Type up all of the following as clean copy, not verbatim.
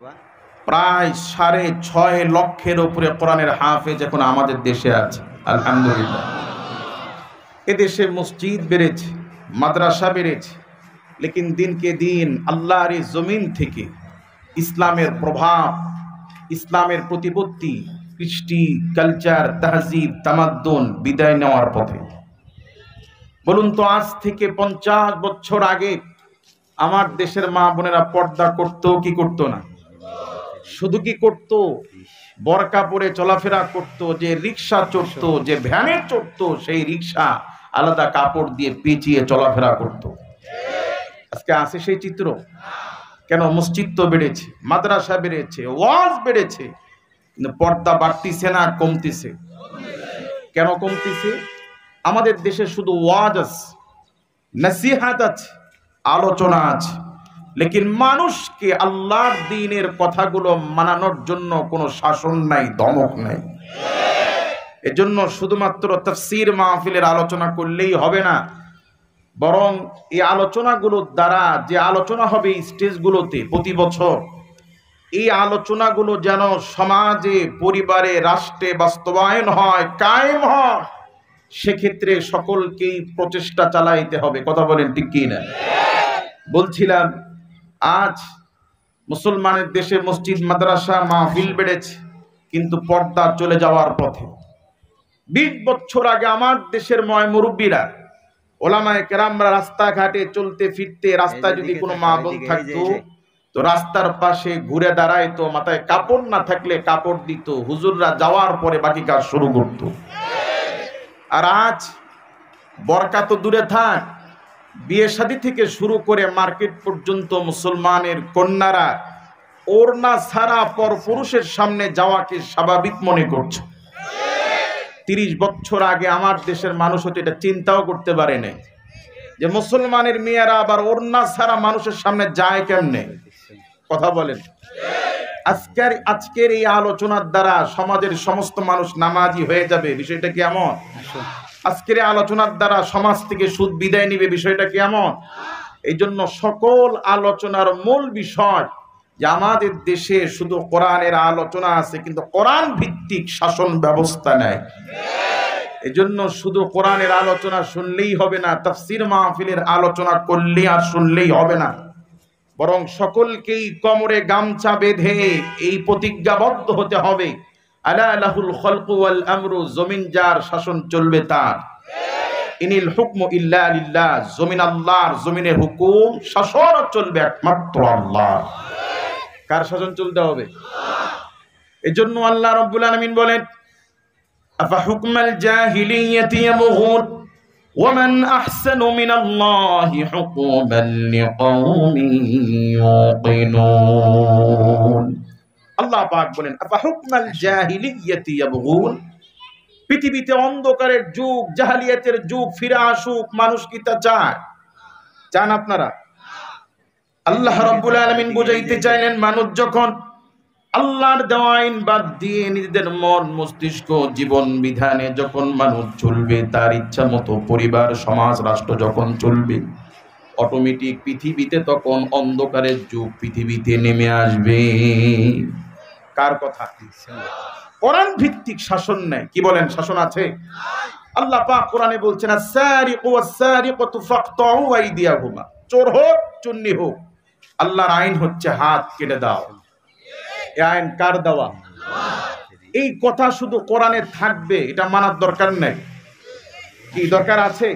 প্রায় ৬.৫ লক্ষের উপরে কোরআনের হাফেজ এখন আমাদের দেশে আছে, আলহামদুলিল্লাহ। এদেশে মসজিদ বেড়েছে, মাদ্রাসা বেড়েছে, লেকিন দিনকে দিন আল্লাহর এই জমিন থেকে ইসলামের প্রভাব, ইসলামের প্রতিপত্তি, কৃষ্টি, কালচার, তাহজিব, তামাদ্দুন বিদায় নেওয়ার পথে। বলুন তো, আজ থেকে 50 বছর আগে আমার দেশের মা বোনেরা পর্দা করতো কি করতো না? শুধু কি করতো, বরকা পরে চলাফেরা করতো, যে রিক্সা চড়তো, যে ভ্যানে চড়তো, সেই রিক্সা আলাদা কাপড় দিয়ে পেঁচিয়ে চলাফেরা করতো। আজকে আসে সেই চিত্র? কেন? মসজিদ তো বেড়েছে, মাদ্রাসা বেড়েছে, ওয়াজ বেড়েছে, কিন্তু পর্দা বাড়তিছে না কমতিছে? কেন কমতিছে? আমাদের দেশে শুধু ওয়াজ আছে, নসিহত আছে, আলোচনা আছে, লেকিন মানুষকে আল্লাহর দ্বীনের কথাগুলো মানানোর জন্য কোনো শাসন নাই, ধমক নাই। এজন্য শুধুমাত্র তাফসীর মাহফিলের আলোচনা করলেই হবে না, বরং এই আলোচনাগুলোর দ্বারা যে আলোচনা হবে স্টেজগুলোতে প্রতি বছর, এই আলোচনাগুলো যেন সমাজে, পরিবারে, রাষ্ট্রে বাস্তবায়ন হয়, কায়েম হয়, সেক্ষেত্রে সকলকেই প্রচেষ্টা চালাইতে হবে। কথা বলেন ঠিক কি না? বলছিলাম, আজ মুসলমানের দেশে মসজিদ, মাদ্রাসা, মাহফিল বেড়েছে, কিন্তু পর্দা চলে যাওয়ার পথে। 20 বছর আগে আমার দেশের মুরব্বীরা, ওলামায়ে কেরামরা রাস্তাঘাটে চলতে ফিরতে, রাস্তায় যদি কোনো মা বোন থাকতো তো রাস্তার পাশে ঘুরে দাঁড়াইতো, মাথায় কাপড় না থাকলে কাপড় দিত, হুজুররা যাওয়ার পরে বাকি কাজ শুরু করত। আর আজ বরকা তো দূরে থাক, বিয়ে শাদী থেকে শুরু করে মার্কেট পর্যন্ত মুসলমানের কন্যারা ওড়না ছাড়া পর পুরুষের সামনে যাওয়াকে স্বাভাবিক মনে করছে। 30 বছর আগে আমার দেশের মানুষ হয়তো এটা চিন্তাও করতে পারে না যে মুসলমানের মেয়েরা আবার ওড়না ছাড়া মানুষের সামনে যায় কেমনে। কথা বলেন। আজকের এই আলোচনার দ্বারা সমাজের সমস্ত মানুষ নামাজি হয়ে যাবে, বিষয়টা কি এমন? আজকের এই আলোচনার দ্বারা সমাজ থেকে সুদ বিদায় নিবে, বিষয়টা কি এমন? এই জন্য সকল আলোচনার মূল বিষয় যে আমাদের দেশে শুধু কোরআনের আলোচনা আছে, কিন্তু কোরআন ভিত্তিক শাসন ব্যবস্থা নেই। এই জন্য শুধু কোরআনের আলোচনা শুনলেই হবে না, তাফসীর মাহফিলের আলোচনা করলে আর শুনলেই হবে না, বরং সকলকেই কোমরে গামছা বেঁধে এই প্রতিজ্ঞাবদ্ধ হতে হবে, আলা লাহুল খালকু ওয়াল আমরু, জমিন যার, শাসন চলবে তার। ইনিল হুকমু ইল্লা লিল্লাহ, জমিন আল্লাহর, জমিনের হুকুম শাসন চলবে একমাত্র আল্লাহ। কার শাসন চলতে হবে? এজন্য আল্লাহ রাব্বুল আলামিন বলেন, আফা হুকমাল জাহিলিয়াতি ইয়াবগুন ওয়া মান আহসানু মিনাল্লাহি হুকুমান লিকাওমিন ইউকিনুন। আল্লাহ পাক বলেন, আফা হুকমাল জাহিলিয়াতি ইয়াবগুন, পৃথিবীতে অন্ধকারের যুগ, জাহেলিয়াতের যুগ ফিরে আসুক, মানুষ কি তা চায়? চান আপনারা? আল্লাহ রাব্বুল আলামিন বুঝাইতে চাইলেন, মানুষ যখন আল্লাহর দেওয়া আইন বাদ দিয়ে নিজেদের মন, মস্তিষ্ক, জীবন বিধানে যখন মানুষ চলবে, তার ইচ্ছা মতো পরিবার, সমাজ, রাষ্ট্র যখন চলবে, অটোমেটিক পৃথিবীতে তখন অন্ধকারের যুগ পৃথিবীতে নেমে আসবে। কার কথা? কোরআন ভিত্তিক শাসন নেই। কি বলেন? শাসন আছে? আল্লাহ পাক কোরআনে বলছেন, আস-সারিকু ওয়াস-সারিকাতু ফাকতাউ আইদিয়াহুমা, চোর হোক, চুন্নি হোক, আল্লাহর আইন হচ্ছে হাত কেটে দাও। এই আইন কার দেওয়া? এই কথা শুধু কোরআনে থাকবে, এটা মানার দরকার নেই। কি দরকার আছে?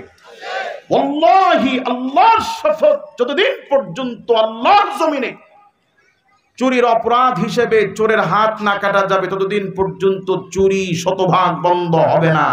ওয়াল্লাহি, আল্লাহর শপথ, যতদিন পর্যন্ত আল্লাহর জমিনে চুরির অপরাধ হিসেবে চোরের হাত না কাটা যাবে, ততদিন পর্যন্ত চুরি শতভাগ বন্ধ হবে না।